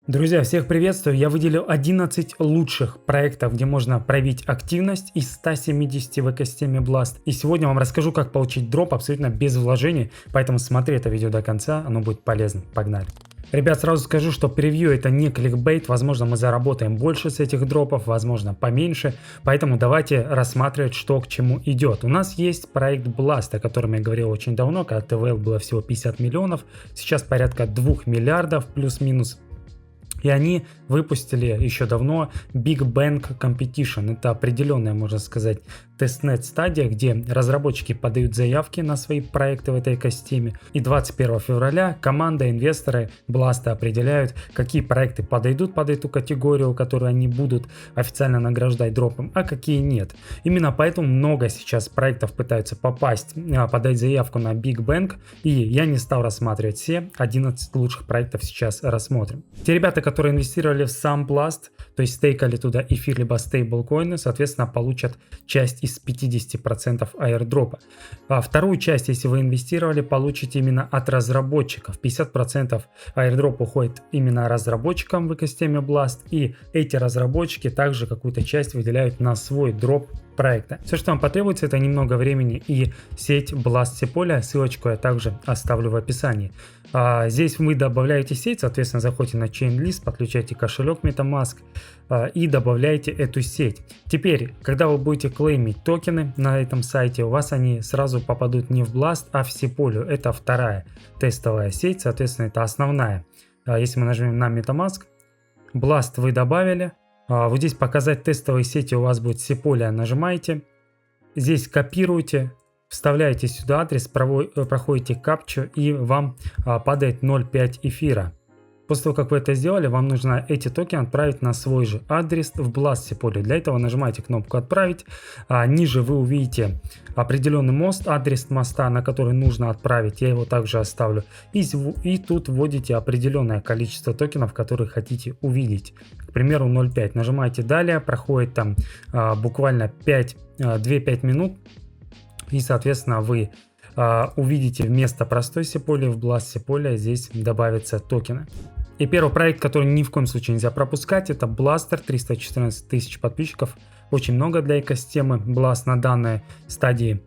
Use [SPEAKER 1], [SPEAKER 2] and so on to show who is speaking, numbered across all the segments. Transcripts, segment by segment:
[SPEAKER 1] Друзья, всех приветствую! Я выделил 11 лучших проектов, где можно проявить активность из 170 в экосистеме Blast. И сегодня вам расскажу, как получить дроп абсолютно без вложений, поэтому смотри это видео до конца, оно будет полезно. Погнали! Ребят, сразу скажу, что превью это не кликбейт, возможно мы заработаем больше с этих дропов, возможно поменьше, поэтому давайте рассматривать, что к чему идет. У нас есть проект Blast, о котором я говорил очень давно, когда ТВЛ было всего 50 миллионов, сейчас порядка 2 миллиардов плюс-минус. И они выпустили еще давно Big Bang Competition. Это определенная, можно сказать, тестнет стадия, где разработчики подают заявки на свои проекты в этой экосистеме. И 21 февраля команда, инвесторы Blast определяют, какие проекты подойдут под эту категорию, которую они будут официально награждать дропом, а какие нет. Именно поэтому много сейчас проектов пытаются попасть, подать заявку на Big Bang. И я не стал рассматривать все, 11 лучших проектов сейчас рассмотрим. Те ребята, которые инвестировали в сам Blast, то есть стейкали туда эфир либо стейблкоины, соответственно, получат часть из 50% аирдропа. А вторую часть, если вы инвестировали, получите именно от разработчиков. 50% аирдропа уходит именно разработчикам в экосистеме Blast, и эти разработчики также какую-то часть выделяют на свой дроп проекта. Все, что вам потребуется, это немного времени и сеть Blast Sepolia, ссылочку я также оставлю в описании. Здесь вы добавляете сеть, соответственно, заходите на Chainlist, подключаете кошелек MetaMask и добавляете эту сеть. Теперь, когда вы будете клеймить токены на этом сайте, у вас они сразу попадут не в Blast, а в Sepolia. Это вторая тестовая сеть, соответственно, это основная. Если мы нажмем на MetaMask, Blast вы добавили. Вот здесь показать тестовые сети у вас будет Sepolia, нажимаете. Здесь копируете, вставляете сюда адрес, проходите капчу и вам падает 0.5 эфира. После того, как вы это сделали, вам нужно эти токены отправить на свой же адрес в Blast Sepolia. Для этого нажимаете кнопку «Отправить». Ниже вы увидите определенный мост, адрес моста, на который нужно отправить. Я его также оставлю. И тут вводите определенное количество токенов, которые хотите увидеть. К примеру, 0.5. Нажимаете «Далее». Проходит там буквально 2-5 минут. И, соответственно, вы увидите вместо простой Sepolia в Blast Sepolia здесь добавятся токены. И первый проект, который ни в коем случае нельзя пропускать, это Blaster, 314 тысяч подписчиков. Очень много для экосистемы Blast на данной стадии.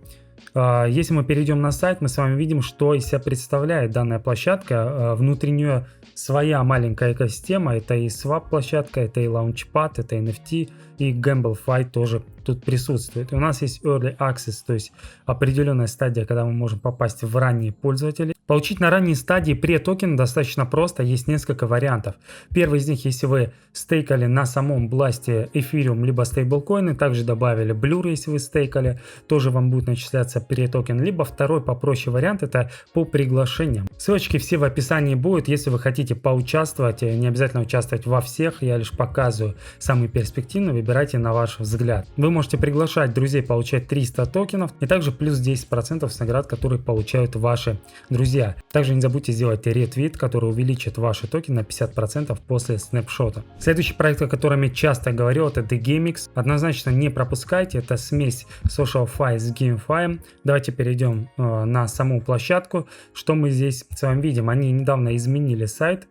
[SPEAKER 1] Если мы перейдем на сайт, мы с вами видим, что из себя представляет данная площадка. Внутри нее своя маленькая экосистема. Это и swap площадка, это и Launchpad, это NFT, и GambleFi тоже тут присутствует. У нас есть Early Access, то есть определенная стадия, когда мы можем попасть в ранние пользователи. Получить на ранней стадии pre-токен достаточно просто, есть несколько вариантов. Первый из них, если вы стейкали на самом Blast Ethereum либо стейблкоины, также добавили Blur, если вы стейкали, тоже вам будет начисляться pre-токен. Либо второй попроще вариант, это по приглашениям. Ссылочки все в описании будут, если вы хотите поучаствовать, не обязательно участвовать во всех, я лишь показываю самые перспективные, выбирайте на ваш взгляд. Вы можете приглашать друзей, получать 300 токенов и также плюс 10% с наград, которые получают ваши друзья. Также не забудьте сделать ретвит, который увеличит ваши токены на 50% после снапшота. Следующий проект, о котором я часто говорил, это TheGameX. Однозначно не пропускайте, это смесь SocialFi с GameFi. Давайте перейдем на саму площадку. Что мы здесь с вами видим? Они недавно изменили сайт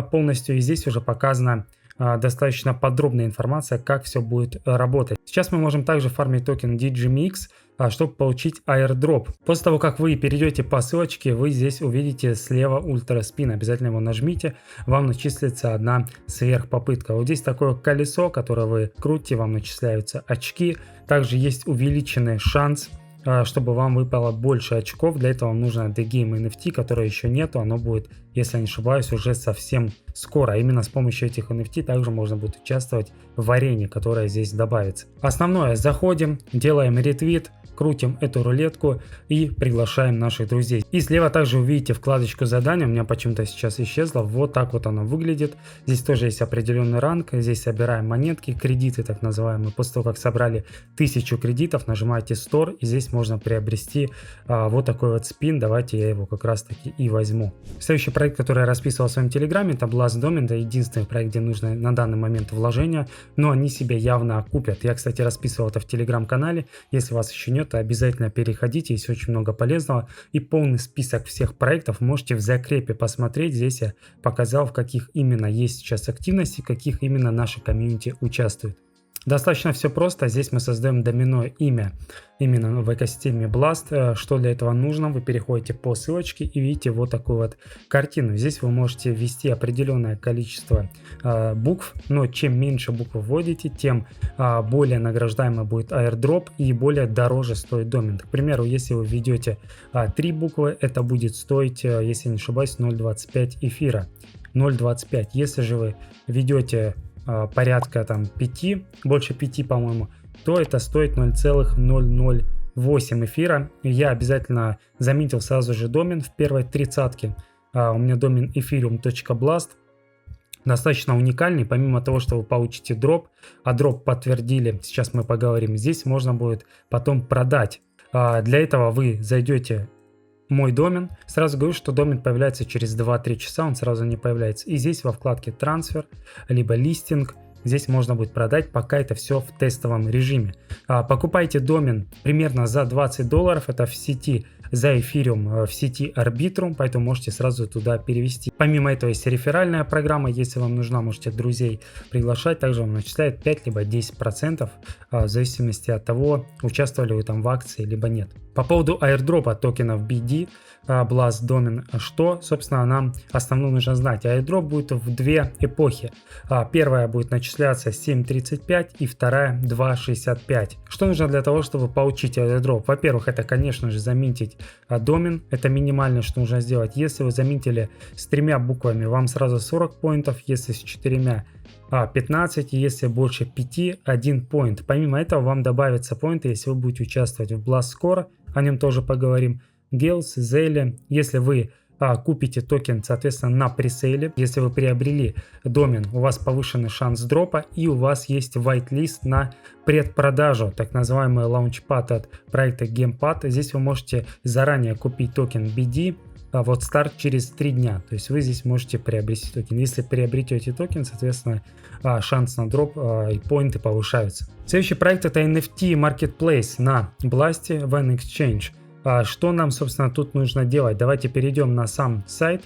[SPEAKER 1] полностью, и здесь уже показано достаточно подробная информация, как все будет работать. Сейчас мы можем также фармить токен DGMX, чтобы получить airdrop. После того, как вы перейдете по ссылочке, вы здесь увидите слева Ultra Spin. Обязательно его нажмите, вам начислится одна сверхпопытка. Вот здесь такое колесо, которое вы крутите, вам начисляются очки. Также есть увеличенный шанс, чтобы вам выпало больше очков. Для этого вам нужно The Game NFT, которое еще нету. Оно будет, если я не ошибаюсь, уже совсем скоро. Именно с помощью этих NFT также можно будет участвовать в арене, которая здесь добавится. Основное, заходим, делаем ретвит, крутим эту рулетку и приглашаем наших друзей. И слева также увидите вкладочку задания. У меня почему-то сейчас исчезла. Вот так вот она выглядит. Здесь тоже есть определенный ранг. Здесь собираем монетки, кредиты так называемые. После того, как собрали 1000 кредитов, нажимаете Store, и здесь можно приобрести вот такой вот спин. Давайте я его как раз таки и возьму. Следующий проект, проект, который я расписывал в своем телеграме, это Blast Domain, это единственный проект, где нужно на данный момент вложения, но они себя явно окупят. Я, кстати, расписывал это в телеграм-канале, если у вас еще нет, то обязательно переходите, есть очень много полезного, и полный список всех проектов можете в закрепе посмотреть. Здесь я показал, в каких именно есть сейчас активности, в каких именно наши комьюнити участвуют. Достаточно все просто. Здесь мы создаем доменное имя именно в экосистеме Blast. Что для этого нужно? Вы переходите по ссылочке и видите вот такую вот картину. Здесь вы можете ввести определенное количество букв, но чем меньше букв вводите, тем более награждаемый будет airdrop и более дороже стоит домен. К примеру, если вы введете 3 буквы, это будет стоить, если не ошибаюсь, 0.25 эфира. 0.25. Если же вы ведете порядка там 5, больше 5, по-моему, то это стоит 0,008 эфира. Я обязательно заметил сразу же домен в первой тридцатке. У меня домен ethereum.blast. Достаточно уникальный, помимо того, что вы получите дроп, а дроп подтвердили, сейчас мы поговорим, здесь можно будет потом продать. Для этого вы зайдете мой домен. Сразу говорю, что домен появляется через 2-3 часа, он сразу не появляется. И здесь во вкладке трансфер, либо листинг, здесь можно будет продать, пока это все в тестовом режиме. Покупайте домен примерно за $20, это в сети за эфириум в сети Arbitrum, поэтому можете сразу туда перевести. Помимо этого есть реферальная программа, если вам нужна, можете друзей приглашать, также вам начисляют 5 либо 10% в зависимости от того, участвовали вы там в акции либо нет. По поводу airdropа токенов BD, Blast Domain, что, собственно, нам основное нужно знать. Airdrop будет в две эпохи. Первая будет начисляться 7.35 и вторая 2.65. Что нужно для того, чтобы получить airdrop? Во-первых, это, конечно же, заметить домен. Это минимальное, что нужно сделать. Если вы заметили с 3 буквами, вам сразу 40 поинтов, если с 4 15, если больше 5, 1 поинт. Помимо этого вам добавятся поинты, если вы будете участвовать в Blast Score, о нем тоже поговорим. Gales, Zelle, если вы купите токен, соответственно, на пресейле, если вы приобрели домен, у вас повышенный шанс дропа и у вас есть whitelist на предпродажу, так называемый лаунчпад от проекта GamePad. Здесь вы можете заранее купить токен BD, вот старт через 3 дня, то есть вы здесь можете приобрести токен. Если приобретете токен, соответственно, шанс на дроп и поинты повышаются. Следующий проект это NFT Marketplace на Blast When Exchange. Что нам, собственно, тут нужно делать? Давайте перейдем на сам сайт.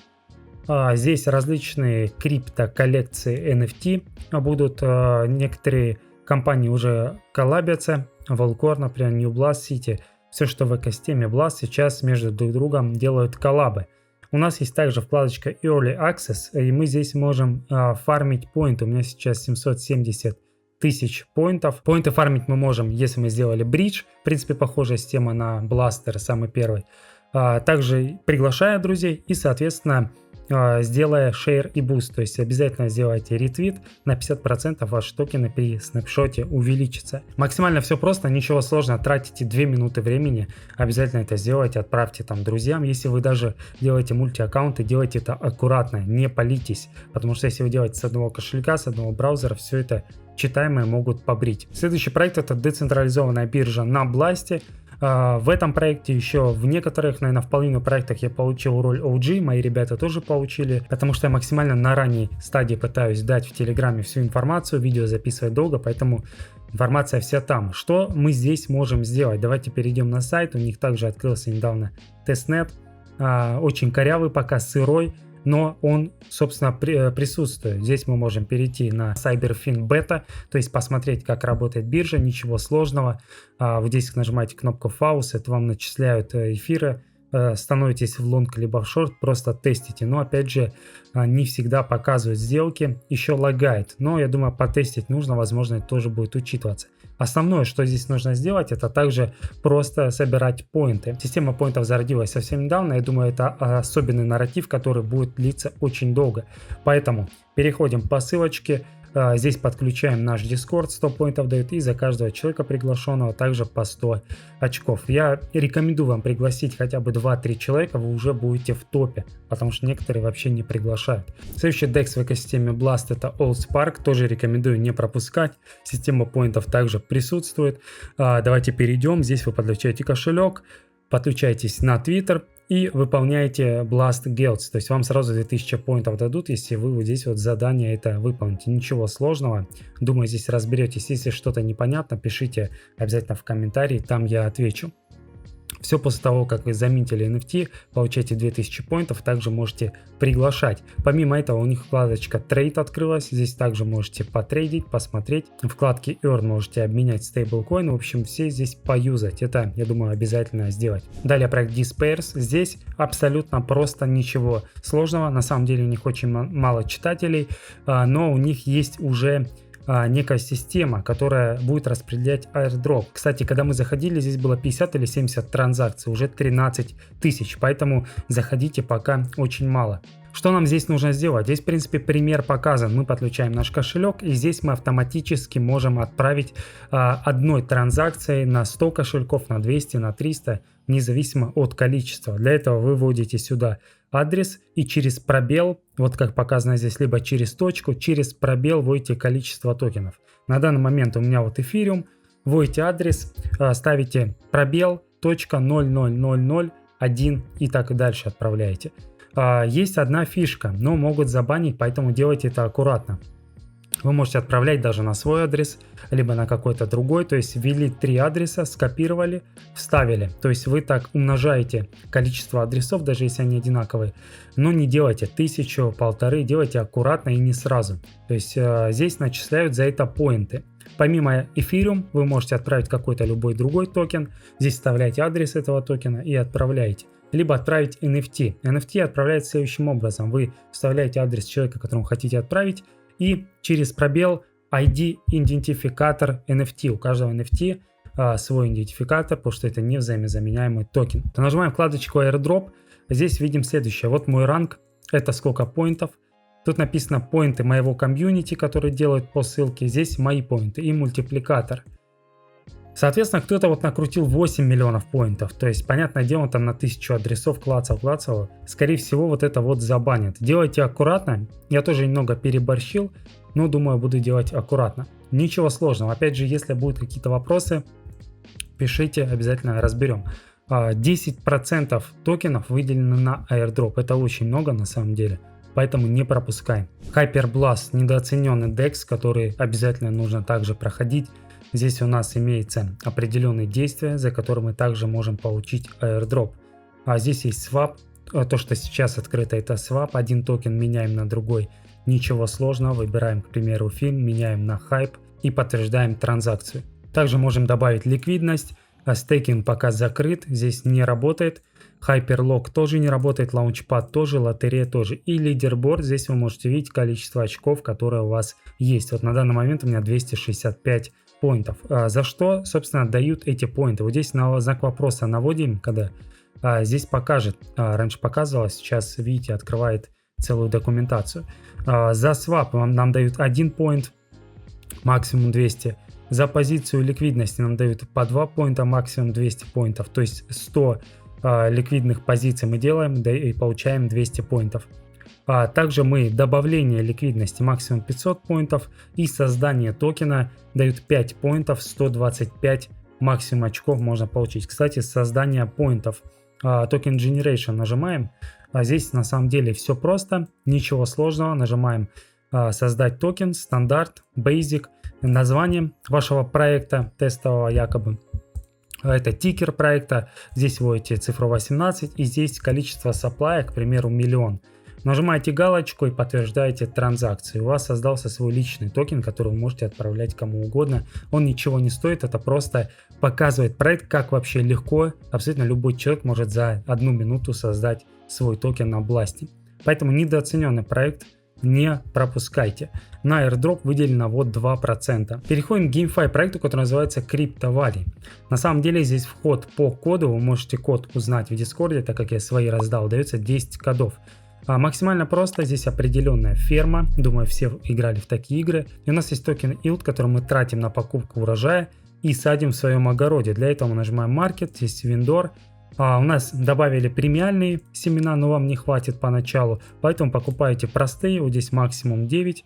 [SPEAKER 1] Здесь различные крипто-коллекции NFT будут. Некоторые компании уже коллабятся. Volcore, например, New Blast City. Все, что в экосистеме Blast, сейчас между друг другом делают коллабы. У нас есть также вкладочка Early Access, и мы здесь можем фармить поинты. У меня сейчас 770 тысяч поинтов. Поинты фармить мы можем, если мы сделали бридж. В принципе, похожая система на Blaster, самый первый. Также приглашая друзей и, соответственно, сделая share и boost. То есть обязательно сделайте ретвит, на 50% ваши токены при снапшоте увеличатся. Максимально все просто, ничего сложного, тратите 2 минуты времени, обязательно это сделайте, отправьте там друзьям. Если вы даже делаете мультиаккаунты, делайте это аккуратно, не палитесь, потому что если вы делаете с одного кошелька, с одного браузера, все это читаемые могут побрить. Следующий проект это децентрализованная биржа на Blast. В этом проекте еще в некоторых, наверное, в половину проектах я получил роль OG, мои ребята тоже получили, потому что я максимально на ранней стадии пытаюсь дать в Телеграме всю информацию, видео записывать долго, поэтому информация вся там. Что мы здесь можем сделать? Давайте перейдем на сайт, у них также открылся недавно тестнет, очень корявый пока, сырой, но он, собственно, присутствует. Здесь мы можем перейти на CyberFin Beta, то есть посмотреть, как работает биржа, ничего сложного. Вот здесь нажимаете кнопку Faust, это вам начисляют эфиры, становитесь в лонг либо в шорт, просто тестите. Но опять же, не всегда показывают сделки, еще лагает. Но я думаю, потестить нужно, возможно, это тоже будет учитываться. Основное, что здесь нужно сделать, это также просто собирать поинты. Система поинтов зародилась совсем недавно. Я думаю, это особенный нарратив, который будет длиться очень долго. Поэтому переходим по ссылочке. Здесь подключаем наш Discord, 100 поинтов дают, и за каждого человека приглашенного также по 100 очков. Я рекомендую вам пригласить хотя бы 2-3 человека, вы уже будете в топе, потому что некоторые вообще не приглашают. Следующий DEX в экосистеме Blast это Allspark, тоже рекомендую не пропускать. Система поинтов также присутствует. Давайте перейдем, здесь вы подключаете кошелек, подключаетесь на Twitter. и выполняете Blast Guilds. То есть вам сразу 2000 поинтов дадут, если вы вот здесь вот задание это выполните. Ничего сложного. Думаю, здесь разберетесь. Если что-то непонятно, пишите обязательно в комментарии, там я отвечу. Все после того, как вы заметили NFT, получаете 2000 поинтов, также можете приглашать. Помимо этого у них вкладочка Trade открылась, здесь также можете потрейдить, посмотреть. В вкладке Earn можете обменять стейблкоин, в общем все здесь поюзать, это я думаю обязательно сделать. Далее проект Dispairs, здесь абсолютно просто ничего сложного, на самом деле у них очень мало читателей, но у них есть уже некая система, которая будет распределять airdrop. Кстати, когда мы заходили, здесь было 50 или 70 транзакций, уже 13 тысяч, поэтому заходите пока очень мало. Что нам здесь нужно сделать? Здесь, в принципе, пример показан. Мы подключаем наш кошелек, и здесь мы автоматически можем отправить одной транзакцией на 100 кошельков, на 200, на 300, независимо от количества. Для этого вы вводите сюда адрес и через пробел, вот как показано здесь, либо через точку, через пробел вводите количество токенов. На данный момент у меня вот эфириум, вводите адрес, ставите пробел, точка 00001 и так и дальше отправляете. Есть одна фишка, но могут забанить, поэтому делайте это аккуратно. Вы можете отправлять даже на свой адрес, либо на какой-то другой. То есть ввели 3 адреса, скопировали, вставили. То есть вы так умножаете количество адресов, даже если они одинаковые. Но не делайте 1000, 1500, делайте аккуратно и не сразу. То есть здесь начисляют за это поинты. Помимо Ethereum вы можете отправить какой-то любой другой токен. Здесь вставляете адрес этого токена и отправляете. Либо отправить NFT. NFT отправляется следующим образом. Вы вставляете адрес человека, которому хотите отправить, и через пробел ID-идентификатор NFT. У каждого NFT свой идентификатор, потому что это не взаимозаменяемый токен. То нажимаем вкладочку Airdrop. Здесь видим следующее. Вот мой ранг. Это сколько поинтов. Тут написано поинты моего комьюнити, которые делают по ссылке. Здесь мои поинты и мультипликатор. Соответственно, кто-то вот накрутил 8 миллионов поинтов. То есть, понятное дело, он там на 1000 адресов клацал. Скорее всего, вот это вот забанят. Делайте аккуратно. Я тоже немного переборщил, но думаю, буду делать аккуратно. Ничего сложного. Опять же, если будут какие-то вопросы, пишите, обязательно разберем. 10% токенов выделено на airdrop. Это очень много на самом деле. Поэтому не пропускаем. Hyperblast, недооцененный DEX, который обязательно нужно также проходить. Здесь у нас имеется определенные действия, за которые мы также можем получить airdrop. А здесь есть swap. То, что сейчас открыто, это swap. Один токен меняем на другой. Ничего сложного. Выбираем, к примеру, фильм, меняем на хайп и подтверждаем транзакцию. Также можем добавить ликвидность. Стейкинг пока закрыт. Здесь не работает. Hyperlock тоже не работает. Launchpad тоже. Лотерея тоже. И лидерборд. Здесь вы можете видеть количество очков, которые у вас есть. Вот на данный момент у меня 265 поинтов. За что, собственно, дают эти поинты? Вот здесь на знак вопроса наводим, когда здесь покажет. Раньше показывалось, сейчас, видите, открывает целую документацию. За свап нам дают 1 поинт, максимум 200. За позицию ликвидности нам дают по 2 поинта, максимум 200 поинтов. То есть 100 ликвидных позиций мы делаем и получаем 200 поинтов. Также мы добавление ликвидности максимум 500 поинтов и создание токена дают 5 поинтов, 125 максимум очков можно получить. Кстати, создание поинтов. Токен Generation нажимаем. Здесь на самом деле все просто, ничего сложного. Нажимаем создать токен, стандарт, basic, название вашего проекта тестового якобы. Это тикер проекта. Здесь вводите цифру 18 и здесь количество supply, к примеру, 1 миллион. Нажимаете галочку и подтверждаете транзакцию. У вас создался свой личный токен, который вы можете отправлять кому угодно. Он ничего не стоит, это просто показывает проект, как вообще легко, абсолютно любой человек может за 1 минуту создать свой токен на Blast. Поэтому недооцененный проект, не пропускайте. На airdrop выделено вот 2%. Переходим к GameFi проекту, который называется Crypto Valley. На самом деле здесь вход по коду, вы можете код узнать в Discord, так как я свои раздал, дается 10 кодов. Максимально просто, здесь определенная ферма, думаю, все играли в такие игры. И у нас есть токен yield, который мы тратим на покупку урожая и садим в своем огороде. Для этого мы нажимаем Market, здесь Vendor. У нас добавили премиальные семена, но вам не хватит поначалу, поэтому покупаете простые, вот здесь максимум 9.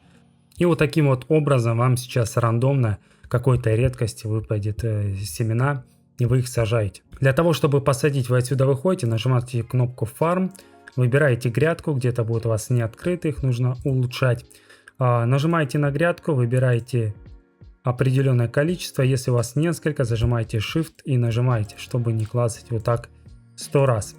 [SPEAKER 1] И вот таким вот образом вам сейчас рандомно какой-то редкости выпадет семена, и вы их сажаете. Для того, чтобы посадить, вы отсюда выходите, нажимаете кнопку Farm, выбираете грядку, где-то будет у вас не открыто, их нужно улучшать. Нажимаете на грядку, выбираете определенное количество, если у вас несколько, зажимаете Shift и нажимаете, чтобы не клацать вот так 100 раз.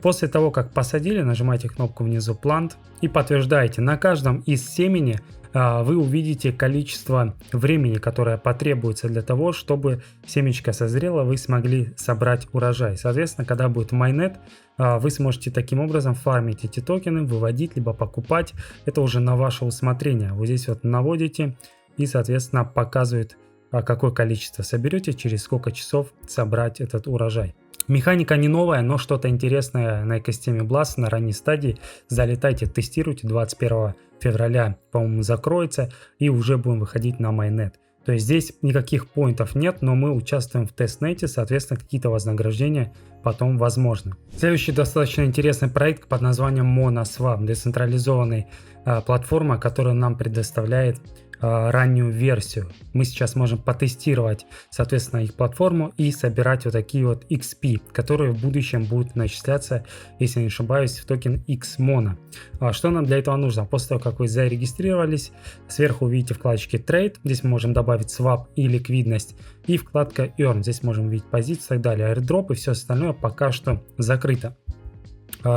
[SPEAKER 1] После того, как посадили, нажимаете кнопку внизу Plant и подтверждаете. На каждом из семени вы увидите количество времени, которое потребуется для того, чтобы семечко созрело, вы смогли собрать урожай. Соответственно, когда будет майнет, вы сможете таким образом фармить эти токены, выводить, либо покупать. Это уже на ваше усмотрение. Вот здесь вот наводите и, соответственно, показывает, какое количество соберете, через сколько часов собрать этот урожай. Механика не новая, но что-то интересное на экосистеме Blast на ранней стадии. Залетайте, тестируйте. 21 февраля, по-моему, закроется, и уже будем выходить на майнет. То есть здесь никаких поинтов нет, но мы участвуем в тестнете, соответственно, какие-то вознаграждения потом возможны. Следующий достаточно интересный проект под названием MonaSwap, децентрализованная платформа, которая нам предоставляет раннюю версию. Мы сейчас можем потестировать, соответственно, их платформу и собирать вот такие вот XP, которые в будущем будут начисляться, если не ошибаюсь, в токен XMONA. Что нам для этого нужно? После того, как вы зарегистрировались, сверху увидите вкладочки Trade, здесь мы можем добавить Swap и ликвидность, и вкладка Earn, здесь можем увидеть позиции и так далее, airdrop и все остальное пока что закрыто.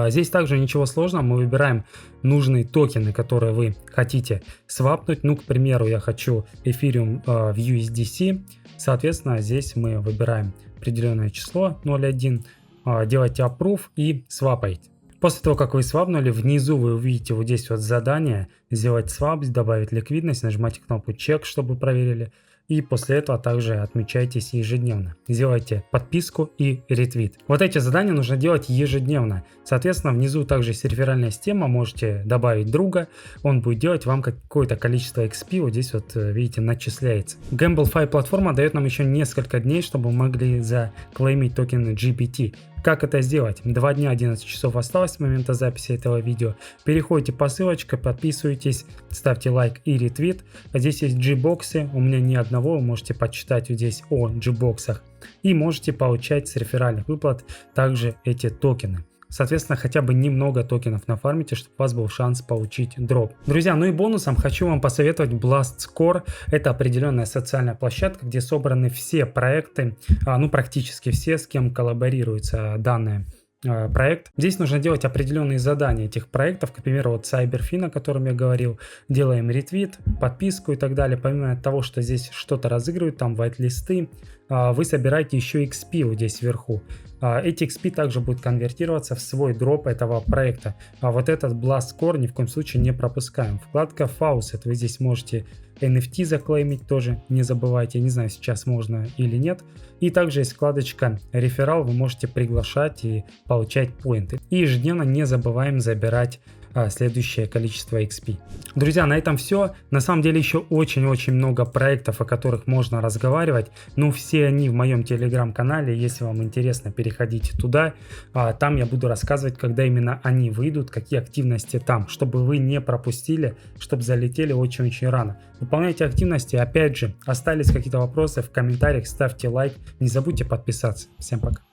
[SPEAKER 1] Здесь также ничего сложного, мы выбираем нужные токены, которые вы хотите свапнуть. Ну, к примеру, я хочу Ethereum в USDC, соответственно, здесь мы выбираем определенное число 0.1, делаете approve и свапаете. После того, как вы свапнули, внизу вы увидите вот здесь вот задание сделать свап, добавить ликвидность, нажимаете кнопку check, чтобы проверили. И после этого также отмечайтесь ежедневно. Сделайте подписку и ретвит. Вот эти задания нужно делать ежедневно. Соответственно, внизу также есть реферальная система. Можете добавить друга. Он будет делать вам какое-то количество XP. Вот здесь вот, видите, начисляется. Gamblefy платформа дает нам еще несколько дней, чтобы мы могли заклеймить токены GPT. Как это сделать? 2 дня 11 часов осталось с момента записи этого видео. Переходите по ссылочке, подписывайтесь, ставьте лайк и ретвит. Здесь есть G-боксы, у меня ни одного, вы можете почитать вот здесь о G-боксах. И можете получать с реферальных выплат также эти токены. Соответственно, хотя бы немного токенов нафармите, чтобы у вас был шанс получить дроп. Друзья, ну и бонусом хочу вам посоветовать BlastScore. Это определенная социальная площадка, где собраны все проекты, ну практически все, с кем коллаборируется данный проект. Здесь нужно делать определенные задания этих проектов, к примеру, вот CyberFin, о котором я говорил, делаем ретвит, подписку и так далее. Помимо того, что здесь что-то разыгрывают, там white-листы, вы собираете еще XP вот здесь вверху. Эти XP также будут конвертироваться в свой дроп этого проекта. А вот этот BlastScore ни в коем случае не пропускаем. Вкладка Faucet, вы здесь можете NFT заклеймить, тоже не забывайте. Я не знаю, сейчас можно или нет. И также есть вкладочка реферал, вы можете приглашать и получать поинты. И ежедневно не забываем забирать следующее количество XP. Друзья, на этом все. На самом деле еще очень-очень много проектов, о которых можно разговаривать, но все они в моем телеграм-канале. Если вам интересно, переходите туда. Там я буду рассказывать, когда именно они выйдут, какие активности там, чтобы вы не пропустили, чтобы залетели очень-очень рано. Выполняйте активности. Опять же, остались какие-то вопросы в комментариях, ставьте лайк. Не забудьте подписаться. Всем пока.